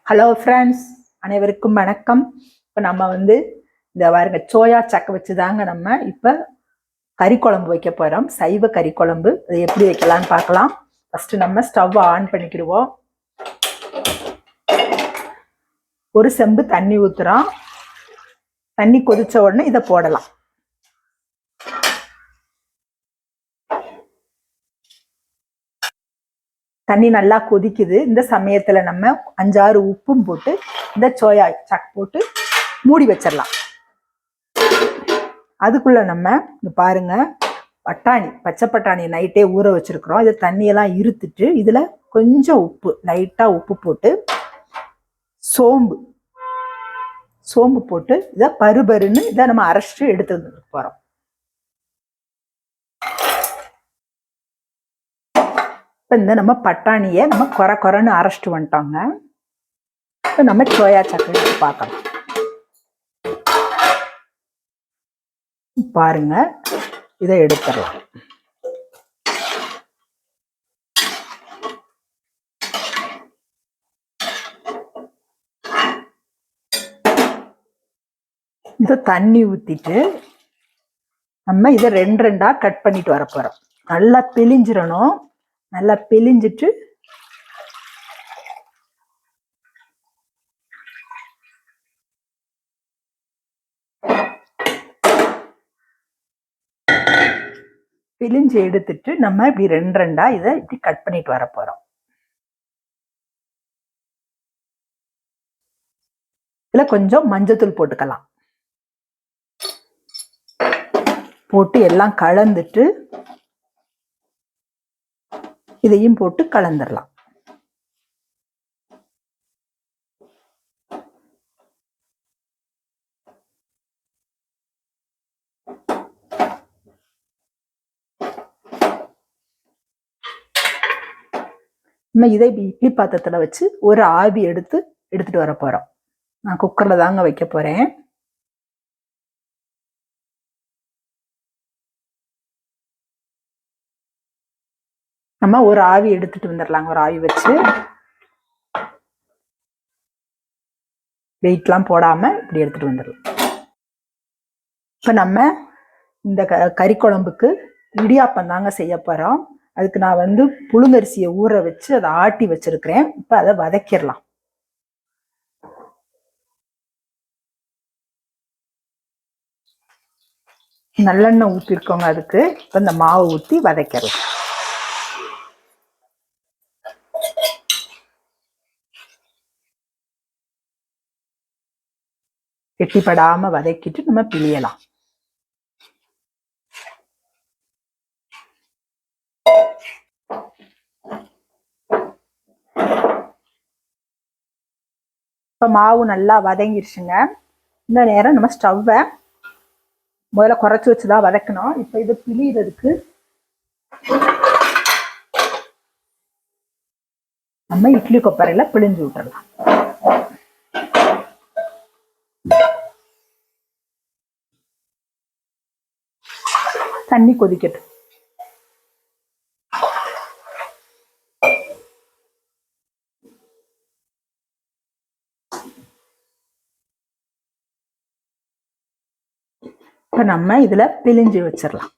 Hello friends, அனைவருக்கும் வணக்கம். இப்போ நம்ம இந்த பாருங்க சோயா சக்கை வச்சு தாங்க நம்ம இப்போ கறி குழம்பு வைக்க போகிறோம். சைவ கறி குழம்பு அது எப்படி வைக்கலான்னு பார்க்கலாம். ஃபஸ்ட்டு நம்ம ஸ்டவ் ஆன் பண்ணிக்கிடுவோம். ஒரு செம்பு தண்ணி ஊற்றுறோம். தண்ணி கொதிச்ச உடனே இதை போடலாம். தண்ணி நல்லா கொதிக்குது. இந்த சமயத்தில் நம்ம 5-6 உப்பும் போட்டு இந்த சோயா சக் போட்டு மூடி வச்சிடலாம். அதுக்குள்ள நம்ம இங்க பாருங்க, பச்சை பட்டாணி நைட்டே ஊற வச்சிருக்கிறோம். இதை தண்ணியெல்லாம் இருத்துட்டு இதுல கொஞ்சம் உப்பு, லைட்டா உப்பு போட்டு சோம்பு போட்டு இதை பருபருன்னு இதை நம்ம அரைச்சிட்டு எடுத்து போறோம். இப்போ நம்ம பட்டாணியை நம்ம கொரன்னு அரைச்சிட்டு வந்துட்டோங்க. இப்போ நம்ம சோயா சக்கரை பார்க்கலாம். பாருங்க, இதை எடுத்துடலாம். இதை தண்ணி ஊத்திட்டு நம்ம இதை 2 கட் பண்ணிட்டு வர போறோம். நல்லா பிழிஞ்சிடணும். நல்லா பிழிஞ்சிட்டு பிழிஞ்சு எடுத்துட்டு நம்ம இப்படி 2 இதை இப்படி கட் பண்ணிட்டு வர போறோம். இதுல கொஞ்சம் மஞ்சத்தூள் போட்டுக்கலாம். போட்டு எல்லாம் கலந்துட்டு இதையும் போட்டு கலந்துடலாம். நம்ம இதை இட்லி பாத்திரத்துல வச்சு ஒரு ஆவி எடுத்துட்டு வர போறோம். நான் குக்கர்ல தாங்க வைக்க போறேன். நம்ம ஒரு ஆவி எடுத்துட்டு வந்துடலாங்க. ஒரு ஆவி வச்சு வெயிட்லாம் போடாம இப்படி எடுத்துட்டு வந்துடலாம். இப்ப நம்ம இந்த கறி குழம்புக்கு இடியாப்பம் தாங்க செய்ய போறோம். அதுக்கு நான் புழுங்கரிசியை ஊற வச்சு அதை ஆட்டி வச்சிருக்கிறேன். இப்ப அதை வதக்கிடலாம். நல்லெண்ணெய் ஊற்றிருக்கோங்க. அதுக்கு இப்ப இந்த மாவை ஊற்றி வதக்கிடலாம். கெட்டிப்படாம வதக்கிட்டு நம்ம பிழியலாம். இப்போ மாவு நல்லா வதங்கிருச்சுங்க. இந்த நேரம் நம்ம ஸ்டவ்வை முதல்ல குறைச்சி வச்சுதான் வதக்கணும். இப்போ இது பிழியறதுக்கு நம்ம இட்லி கொப்பரையில பிழிஞ்சு விட்டுறலாம். தண்ணி கொதிக்கட்டும். இப்ப நம்ம இதுல பிழிஞ்சு வச்சிடலாம்.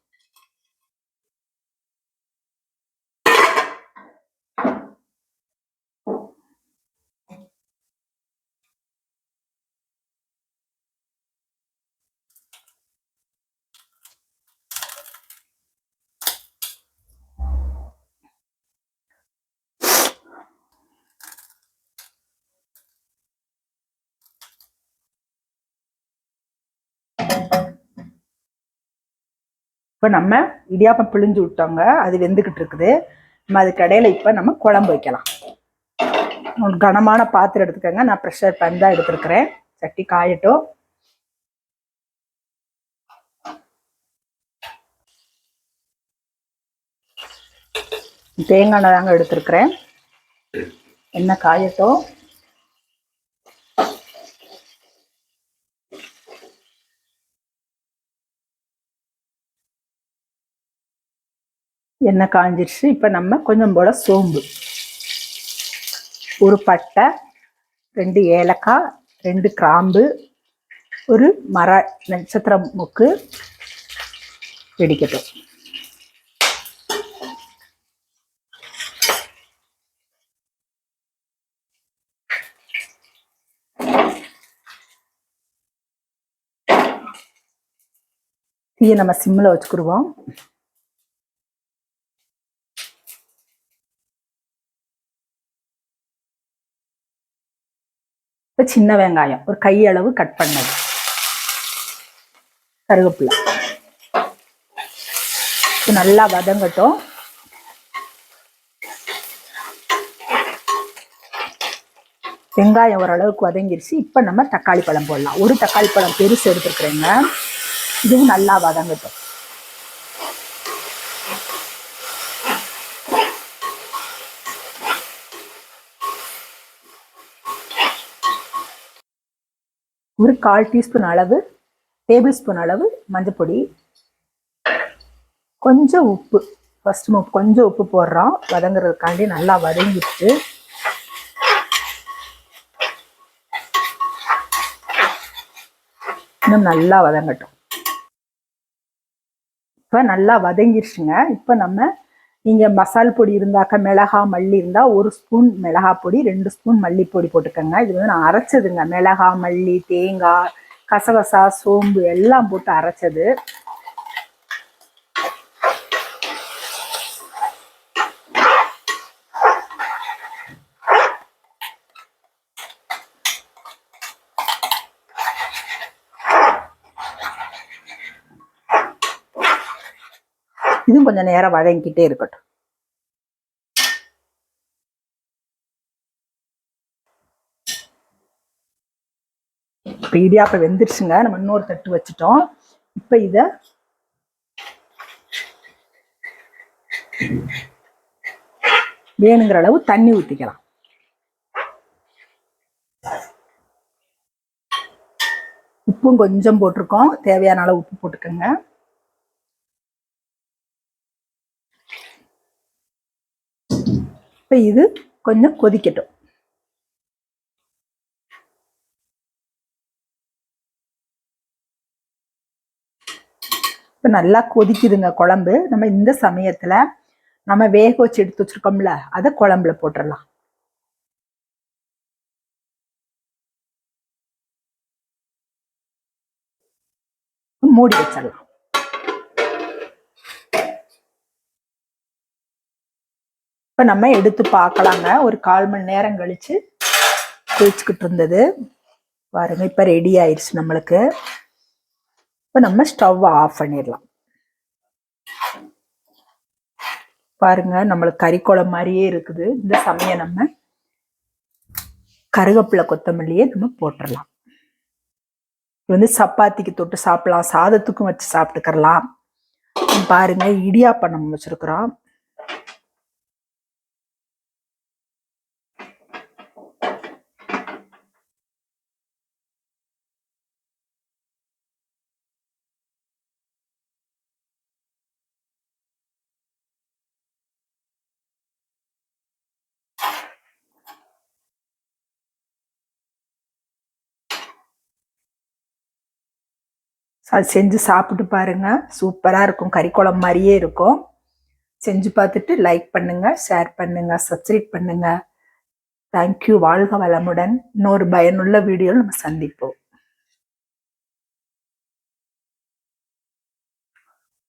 இப்போ நம்ம இடியாப்பம் பிழிஞ்சு விட்டோங்க. அது வெந்துக்கிட்டு இருக்குது. நம்ம அதுக்கு இடையில இப்போ நம்ம குழம்பு வைக்கலாம். ஒரு கனமான பாத்திரம் எடுத்துக்கோங்க. நான் ப்ரெஷர் பேன் தான் எடுத்துருக்கிறேன். சட்டி காயட்டும். தேங்காய் தாங்க எடுத்துருக்கிறேன். எண்ணெய் காயட்டும். எண்ணெய் காஞ்சிருச்சு. இப்போ நம்ம கொஞ்சம் போல சோம்பு, ஒரு பட்டை, 2 ஏலக்காய், 2 கிராம்பு, ஒரு மர நட்சத்திர முக்கு வெடிக்கட்டும். தீயை நம்ம சிம்மில் வச்சுக்கிடுவோம். இப்போ சின்ன வெங்காயம் ஒரு கையளவு கட் பண்ணது, கருவேப்பிலை நல்லா வதங்கட்டும். வெங்காயம் ஓரளவுக்கு வதங்கிருச்சு. இப்போ நம்ம தக்காளி பழம் போடலாம். ஒரு தக்காளி பழம் பெருசு எடுத்துருக்குறேங்க. இதுவும் நல்லா வதங்கட்டும். ஒரு 1/4 டீஸ்பூன் அளவு, டேபிள் ஸ்பூன் அளவு மஞ்சப்பொடி, கொஞ்சம் உப்பு. ஃபர்ஸ்ட் கொஞ்சம் உப்பு போடுறோம் வதங்குறதுக்காண்டி. நல்லா வதங்கிட்டு இன்னும் நல்லா வதங்கட்டும். இப்போ நல்லா வதங்கிருச்சுங்க. இப்போ நம்ம நீங்கள் மசால் பொடி இருந்தாக்கா மிளகா மல்லி இருந்தால் 1 ஸ்பூன் மிளகா பொடி, 2 ஸ்பூன் மல்லிப்பொடி போட்டுக்கோங்க. இது வந்து நான் அரைச்சதுங்க. மிளகா, மல்லி, தேங்காய், கசகசா, சோம்பு எல்லாம் போட்டு அரைச்சது. இதுவும் கொஞ்சம் நேரம் வதங்கிக்கிட்டே இருக்கட்டும். இப்போ இடியாப்பம் வெந்துருச்சுங்க. நம்ம இன்னொரு தட்டு வச்சுட்டோம். இப்போ இதை வேணுங்கிற அளவு தண்ணி ஊற்றிக்கலாம். உப்பும் கொஞ்சம் போட்டிருக்கோம். தேவையான அளவு உப்பு போட்டுக்கோங்க. இப்போ இது கொஞ்சம் கொதிக்கட்டும். இப்போ நல்லா கொதிக்குதுங்க குழம்பு. நம்ம இந்த சமயத்தில் நம்ம வேக வச்சு எடுத்து வச்சிருக்கோம்ல, அதை குழம்புல போட்டுடலாம். மூடி வச்சிடலாம். இப்போ நம்ம எடுத்து பார்க்கலாங்க. ஒரு 1/4 மணி நேரம் கழிச்சு கொதிச்சுக்கிட்டு இருந்தது பாருங்க. இப்போ ரெடி ஆயிடுச்சு நம்மளுக்கு. இப்போ நம்ம ஸ்டவ் ஆஃப் பண்ணிடலாம். பாருங்க, நம்மளுக்கு கறி குழம்பு மாதிரியே இருக்குது. இந்த சமயம் நம்ம கருவேப்பிலை, கொத்தமல்லியே நம்ம போட்டுடலாம். இது வந்து சப்பாத்திக்கு தொட்டு சாப்பிடலாம், சாதத்துக்கும் வச்சு சாப்பிட்டுக்கலாம். பாருங்க, இடியாப்பம் நம்ம வச்சிருக்கிறோம். அது செஞ்சு சாப்பிட்டு பாருங்க. சூப்பராக இருக்கும். கறி குழம்பு மாதிரியே இருக்கும். செஞ்சு பார்த்துட்டு லைக் பண்ணுங்க, ஷேர் பண்ணுங்க, சப்ஸ்கிரைப் பண்ணுங்க. தேங்க்யூ. வாழ்க வளமுடன். இன்னொரு பயனுள்ள வீடியோவில் நம்ம சந்திப்போம்.